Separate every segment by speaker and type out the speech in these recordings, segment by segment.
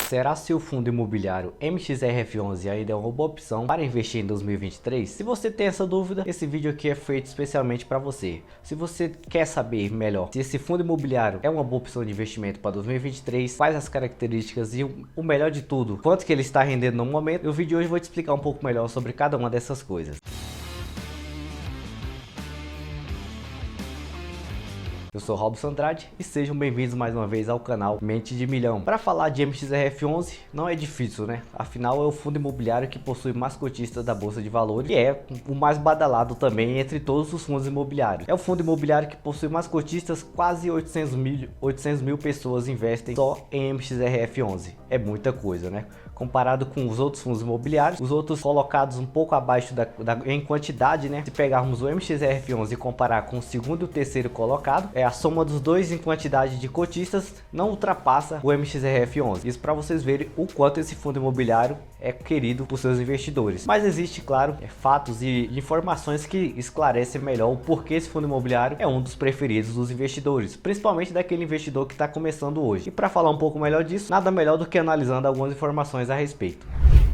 Speaker 1: Será se o fundo imobiliário MXRF11 ainda é uma boa opção para investir em 2023? Se você tem essa dúvida, esse vídeo aqui é feito especialmente para você. Se você quer saber melhor se esse fundo imobiliário é uma boa opção de investimento para 2023, quais as características e o melhor de tudo, quanto que ele está rendendo no momento, no vídeo de hoje eu vou te explicar um pouco melhor sobre cada uma dessas coisas. Eu sou Robson Andrade e sejam bem-vindos mais uma vez ao canal Mente de Milhão. Para falar de MXRF11 não é difícil, né? Afinal é o fundo imobiliário que possui mais cotistas da Bolsa de Valores e é o mais badalado também entre todos os fundos imobiliários. É o fundo imobiliário que possui mais cotistas, quase 800 mil pessoas investem só em MXRF11. É muita coisa, né? Comparado com os outros fundos imobiliários, os outros colocados um pouco abaixo em quantidade, né? Se pegarmos o MXRF11 e comparar com o segundo e o terceiro colocado, a soma dos dois em quantidade de cotistas não ultrapassa o MXRF11. Isso para vocês verem o quanto esse fundo imobiliário é querido por seus investidores. Mas existe, claro, fatos e informações que esclarecem melhor o porquê esse fundo imobiliário é um dos preferidos dos investidores, principalmente daquele investidor que está começando hoje. E para falar um pouco melhor disso, nada melhor do que analisando algumas informações a respeito.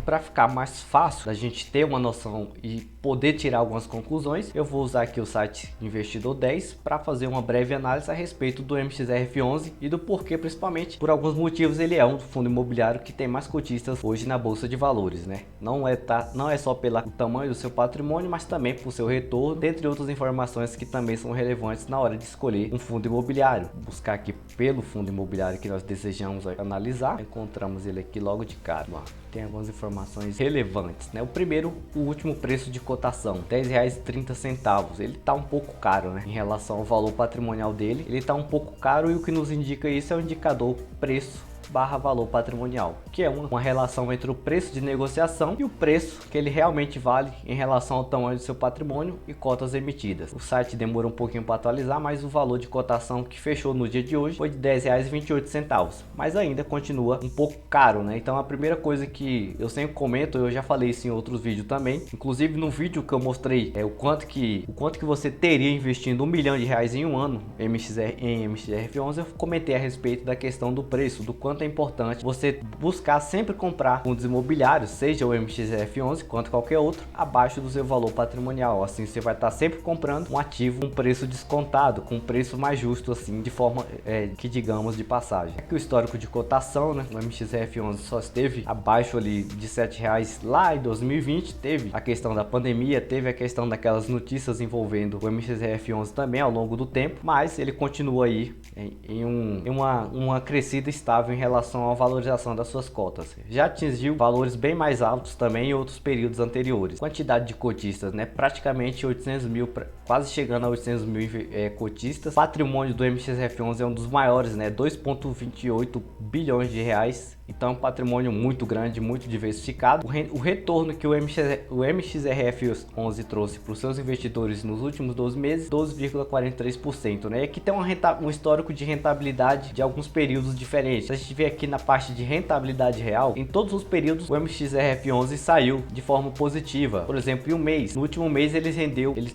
Speaker 1: Para ficar mais fácil da gente ter uma noção e poder tirar algumas conclusões, eu vou usar aqui o site Investidor 10 para fazer uma breve análise a respeito do MXRF11 e do porquê, principalmente por alguns motivos ele é um fundo imobiliário que tem mais cotistas hoje na Bolsa de Valores, né? Não é só pelo tamanho do seu patrimônio, mas também por seu retorno, dentre outras informações que também são relevantes na hora de escolher um fundo imobiliário. Vou buscar aqui pelo fundo imobiliário que nós desejamos analisar, encontramos ele aqui logo de cara. Tem algumas informações relevantes, né? O primeiro, o último preço de cotação, R$10,30. Ele tá um pouco caro, né? Em relação ao valor patrimonial dele, ele tá um pouco caro e o que nos indica isso é o indicador preço barra valor patrimonial, que é uma relação entre o preço de negociação e o preço que ele realmente vale em relação ao tamanho do seu patrimônio e cotas emitidas. O site demorou um pouquinho para atualizar, mas o valor de cotação que fechou no dia de hoje foi de R$10,28, mas ainda continua um pouco caro, né? Então a primeira coisa que eu sempre comento, eu já falei isso em outros vídeos também, inclusive no vídeo que eu mostrei o quanto que você teria investindo R$1 milhão em um ano em MXRF11, eu comentei a respeito da questão do preço, do quanto é importante você buscar sempre comprar fundos imobiliários, seja o MXRF11 quanto qualquer outro, abaixo do seu valor patrimonial. Assim você vai estar sempre comprando um ativo com preço descontado, com um preço mais justo, assim, de forma que digamos de passagem. Aqui o histórico de cotação, né? O MXRF11 só esteve abaixo ali de R$7 lá em 2020, teve a questão da pandemia, teve a questão daquelas notícias envolvendo o MXRF11 também ao longo do tempo, mas ele continua aí em uma crescida estável em relação à valorização das suas cotas. Já atingiu valores bem mais altos também em outros períodos anteriores. Quantidade de cotistas, né? Praticamente 800 mil, quase chegando a 800 mil cotistas. Patrimônio do MXRF11 é um dos maiores, né? 2,28 bilhões de reais. Então é um patrimônio muito grande, muito diversificado. O retorno que o MXRF11 trouxe para os seus investidores nos últimos 12 meses, 12,43%, né? E aqui tem um histórico de rentabilidade de alguns períodos diferentes. Se a gente vê aqui na parte de rentabilidade real, em todos os períodos o MXRF11 saiu de forma positiva. Por exemplo, em um mês, no último mês ele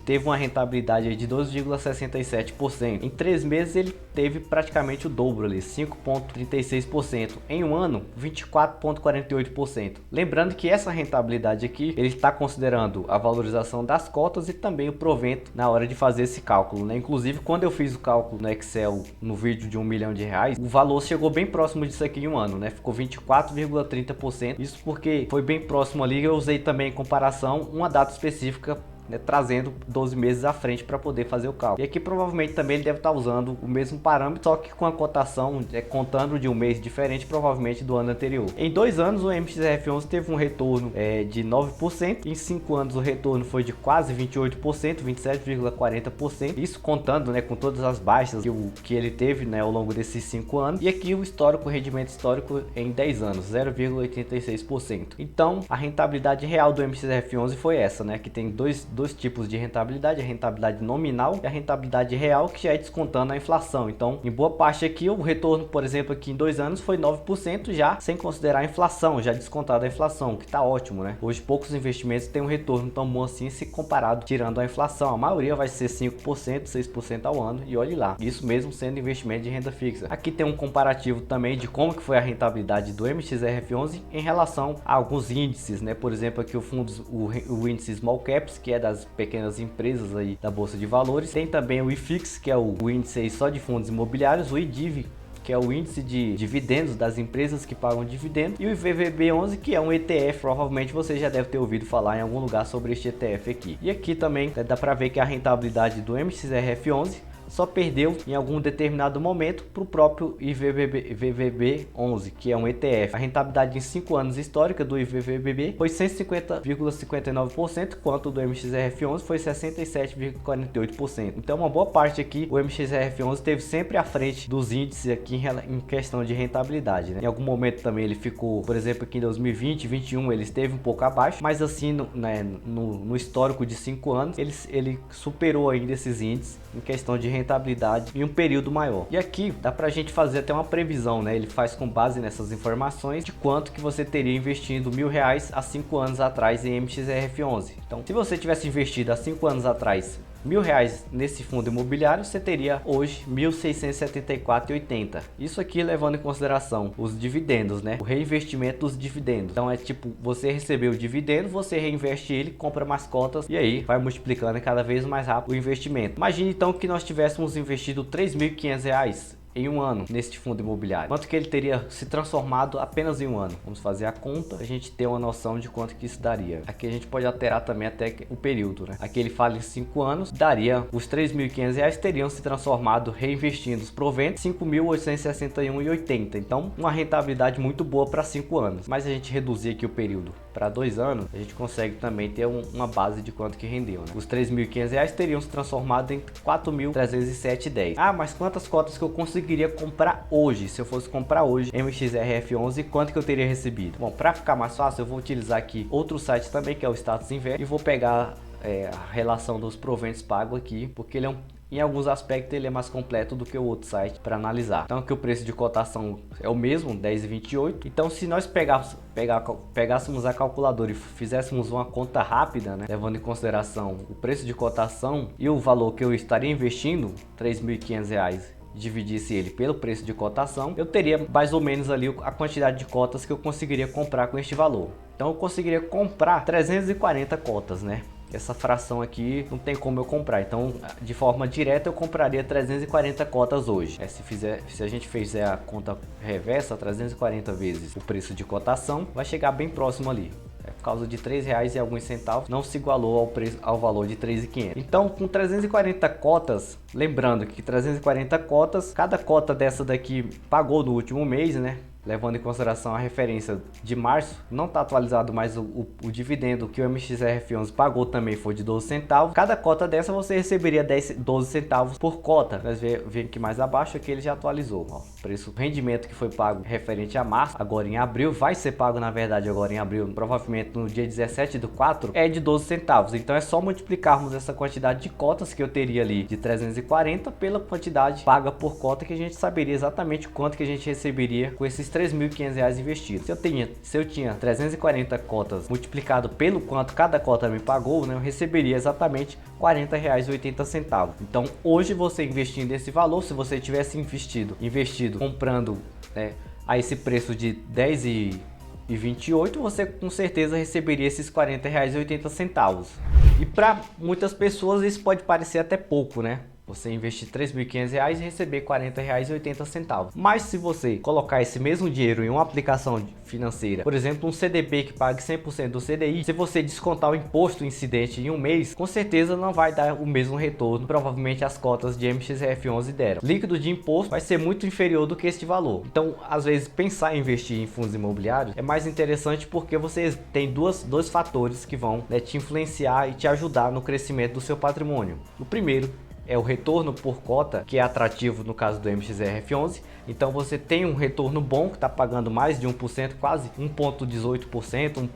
Speaker 1: teve uma rentabilidade de 12,67%. Em 3 meses ele teve praticamente o dobro ali, 5,36%. Em um ano, 24,48%. Lembrando que essa rentabilidade aqui, ele está considerando a valorização das cotas e também o provento na hora de fazer esse cálculo, né? Inclusive, quando eu fiz o cálculo no Excel, no vídeo de R$1 milhão, o valor chegou bem próximo disso aqui em um ano, né? Ficou 24,30%. Isso porque foi bem próximo ali. Eu usei também em comparação uma data específica, né, trazendo 12 meses à frente para poder fazer o cálculo. E aqui provavelmente também ele deve estar usando o mesmo parâmetro, só que com a cotação contando de um mês diferente, provavelmente do ano anterior. Em 2 anos o MXRF11 teve um retorno de 9%, em 5 anos o retorno foi de quase 28%, 27,40%, isso contando, né, com todas as baixas que ele teve, né, ao longo desses 5 anos. E aqui o rendimento histórico em 10 anos, 0,86%. Então a rentabilidade real do MXRF11 foi essa, né, que tem dois dois tipos de rentabilidade, a rentabilidade nominal e a rentabilidade real, que já é descontando a inflação. Então, em boa parte aqui, o retorno, por exemplo, aqui em 2 anos foi 9%, já sem considerar a inflação, já descontada a inflação, que tá ótimo, né? Hoje poucos investimentos têm um retorno tão bom assim se comparado tirando a inflação. A maioria vai ser 5%, 6% ao ano, e olhe lá, isso mesmo sendo investimento de renda fixa. Aqui tem um comparativo também de como que foi a rentabilidade do MXRF11 em relação a alguns índices, né? Por exemplo, aqui o índice Small Caps, que é das pequenas empresas aí da bolsa de valores. Tem também o IFIX, que é o índice aí só de fundos imobiliários, o IDIV, que é o índice de dividendos das empresas que pagam dividendos, e o IVVB11, que é um ETF. Provavelmente você já deve ter ouvido falar em algum lugar sobre este ETF aqui. E aqui também dá para ver que a rentabilidade do MXRF11 só perdeu em algum determinado momento para o próprio IVVB11, que é um ETF. A rentabilidade em 5 anos histórica do IVVB foi 150,59%, enquanto do MXRF11 foi 67,48%. Então, uma boa parte aqui, o MXRF11 esteve sempre à frente dos índices aqui em questão de rentabilidade, né? Em algum momento também ele ficou, por exemplo, aqui em 2020, 2021, ele esteve um pouco abaixo, mas assim, no histórico de 5 anos, ele superou ainda esses índices em questão de rentabilidade em um período maior. E aqui dá pra gente fazer até uma previsão, né? Ele faz com base nessas informações de quanto que você teria investindo R$1.000 há 5 anos atrás em MXRF11. Então, se você tivesse investido há 5 anos atrás R$1.000 nesse fundo imobiliário, você teria hoje R$1.674,80. Isso aqui levando em consideração os dividendos, né? O reinvestimento dos dividendos. Então é tipo, você recebeu o dividendo, você reinveste ele, compra mais cotas e aí vai multiplicando cada vez mais rápido o investimento. Imagine então que nós tivéssemos investido R$3.500 em um ano neste fundo imobiliário. Quanto que ele teria se transformado apenas em um ano? Vamos fazer a conta, a gente ter uma noção de quanto que isso daria. Aqui a gente pode alterar também até o período, né? Aqui ele fala em 5 anos, daria os R$3.500 teriam se transformado, reinvestindo os proventos, R$5.861,80. Então, uma rentabilidade muito boa para 5 anos. Mas a gente reduzir aqui o período para 2 anos, a gente consegue também ter uma base de quanto que rendeu, né? Os R$3.500 teriam se transformado em R$4.307,10. Ah, mas quantas cotas que eu conseguiria comprar hoje? Se eu fosse comprar hoje MXRF11, quanto que eu teria recebido? Bom, para ficar mais fácil, eu vou utilizar aqui outro site também, que é o Status Invest, e vou pegar a relação dos proventos pagos aqui, porque ele em alguns aspectos ele é mais completo do que o outro site para analisar. Então que o preço de cotação é o mesmo, 10,28. Então se nós pegássemos a calculadora e fizéssemos uma conta rápida, né, levando em consideração o preço de cotação e o valor que eu estaria investindo, R$3.500, dividisse ele pelo preço de cotação, eu teria mais ou menos ali a quantidade de cotas que eu conseguiria comprar com este valor. Então eu conseguiria comprar 340 cotas, né? Essa fração aqui não tem como eu comprar, então de forma direta eu compraria 340 cotas hoje. Se a gente fizer a conta reversa, 340 vezes o preço de cotação, vai chegar bem próximo ali. Por causa de R$3 e alguns centavos, não se igualou ao valor de 3.500. Então, com 340 cotas, lembrando que 340 cotas, cada cota dessa daqui pagou no último mês, né? Levando em consideração a referência de março, não está atualizado mais o dividendo que o MXRF11 pagou, também foi de 12 centavos. Cada cota dessa você receberia 12 centavos por cota. Nós vemos aqui mais abaixo, aqui ele já atualizou. Ó, o rendimento que foi pago referente a março, agora em abril, vai ser pago na verdade agora em abril, provavelmente no dia 17/4, é de 12 centavos. Então é só multiplicarmos essa quantidade de cotas que eu teria ali de 340 pela quantidade paga por cota, que a gente saberia exatamente quanto que a gente receberia com esses R$3.500 investidos. Se eu tinha 340 cotas multiplicado pelo quanto cada cota me pagou, né, eu receberia exatamente R$40,80. Então hoje você investindo esse valor, se você tivesse investido comprando, né, a esse preço de 10,28, você com certeza receberia esses R$40,80. E para muitas pessoas isso pode parecer até pouco, né? Você investir R$3.500 e receber R$40,80. Mas se você colocar esse mesmo dinheiro em uma aplicação financeira, por exemplo, um CDB que pague 100% do CDI, se você descontar o imposto incidente em um mês, com certeza não vai dar o mesmo retorno, provavelmente as cotas de MXRF11 deram. Líquido de imposto vai ser muito inferior do que este valor. Então, às vezes, pensar em investir em fundos imobiliários é mais interessante porque você tem dois fatores que vão, né, te influenciar e te ajudar no crescimento do seu patrimônio. O primeiro é o retorno por cota, que é atrativo no caso do MXRF11. Então você tem um retorno bom, que está pagando mais de 1%, quase 1,18%,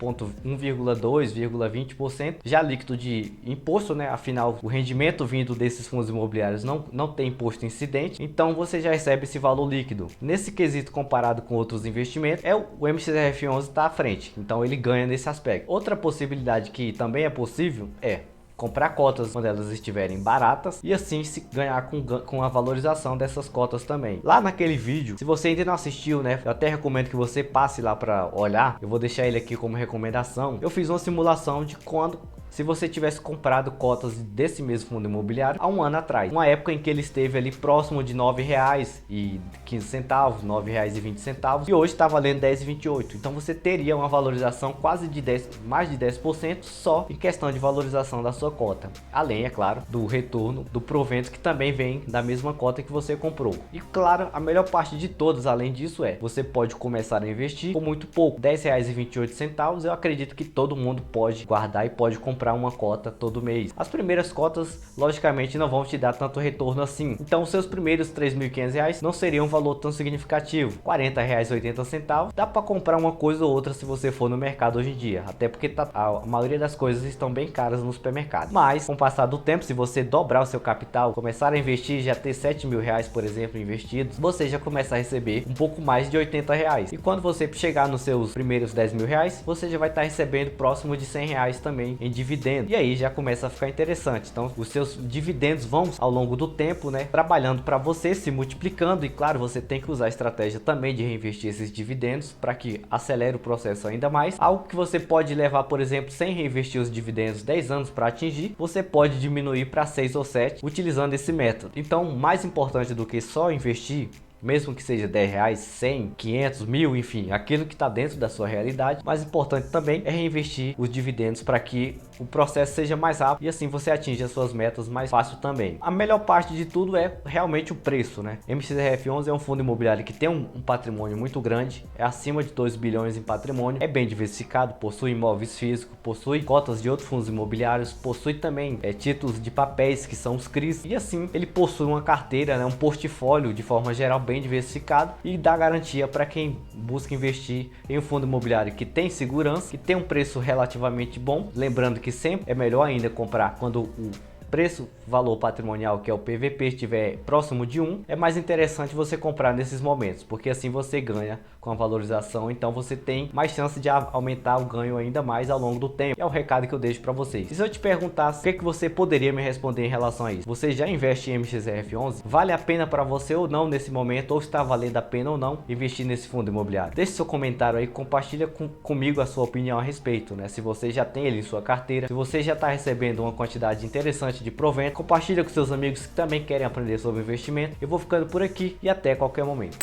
Speaker 1: 1,2%, já líquido de imposto, né? Afinal, o rendimento vindo desses fundos imobiliários não tem imposto incidente, então você já recebe esse valor líquido. Nesse quesito, comparado com outros investimentos, o MXRF11 está à frente, então ele ganha nesse aspecto. Outra possibilidade que também é possível é comprar cotas quando elas estiverem baratas e assim se ganhar com a valorização dessas cotas também. Lá naquele vídeo, se você ainda não assistiu, né, eu até recomendo que você passe lá para olhar. Eu vou deixar ele aqui como recomendação. Eu fiz uma simulação de se você tivesse comprado cotas desse mesmo fundo imobiliário há um ano atrás, uma época em que ele esteve ali próximo de R$ 9,15, R$ 9,20, e hoje está valendo R$ 10,28. Então você teria uma valorização quase de mais de 10% só em questão de valorização da sua cota. Além, é claro, do retorno do provento que também vem da mesma cota que você comprou. E claro, a melhor parte de todas, além disso, você pode começar a investir com muito pouco, R$ 10,28. Eu acredito que todo mundo pode guardar e pode comprar uma cota todo mês. As primeiras cotas, logicamente, não vão te dar tanto retorno assim. Então, os seus primeiros R$ 3.500 não seriam um valor tão significativo. R$ 40,80 dá para comprar uma coisa ou outra se você for no mercado hoje em dia. Até porque a maioria das coisas estão bem caras no supermercado. Mas, com o passar do tempo, se você dobrar o seu capital, começar a investir, já ter R$ 7.000, por exemplo, investidos, você já começa a receber um pouco mais de R$ 80. E quando você chegar nos seus primeiros R$ 10.000, você já vai estar recebendo próximo de R$ 100 também em dividendos. E aí já começa a ficar interessante. Então os seus dividendos vão ao longo do tempo, né, trabalhando para você, se multiplicando. E claro, você tem que usar a estratégia também de reinvestir esses dividendos para que acelere o processo ainda mais. Algo que você pode levar, por exemplo, sem reinvestir os dividendos 10 anos para atingir, você pode diminuir para 6 ou 7 utilizando esse método. Então, mais importante do que só investir, mesmo que seja R$10, 100, 500, 1.000, enfim, aquilo que está dentro da sua realidade, mais importante também é reinvestir os dividendos para que o processo seja mais rápido e assim você atinge as suas metas mais fácil também. A melhor parte de tudo é realmente o preço, né? MXRF11 é um fundo imobiliário que tem um patrimônio muito grande, é acima de 2 bilhões em patrimônio, é bem diversificado, possui imóveis físicos, possui cotas de outros fundos imobiliários, possui também títulos de papéis que são os CRIs, e assim ele possui uma carteira, né, um portfólio de forma geral bem diversificado e dá garantia para quem busca investir em um fundo imobiliário que tem segurança, que tem um preço relativamente bom. Lembrando que sempre é melhor ainda comprar quando o preço valor patrimonial, que é o PVP, estiver próximo de 1, é mais interessante você comprar nesses momentos, porque assim você ganha com a valorização, então você tem mais chance de aumentar o ganho ainda mais ao longo do tempo. É o recado que eu deixo para vocês. E se eu te perguntasse o que você poderia me responder em relação a isso? Você já investe em MXRF11? Vale a pena para você ou não nesse momento, ou está valendo a pena ou não investir nesse fundo imobiliário? Deixe seu comentário aí, compartilha comigo a sua opinião a respeito, né? Se você já tem ele em sua carteira, se você já está recebendo uma quantidade interessante de provento, compartilha com seus amigos que também querem aprender sobre investimento. Eu vou ficando por aqui e até qualquer momento.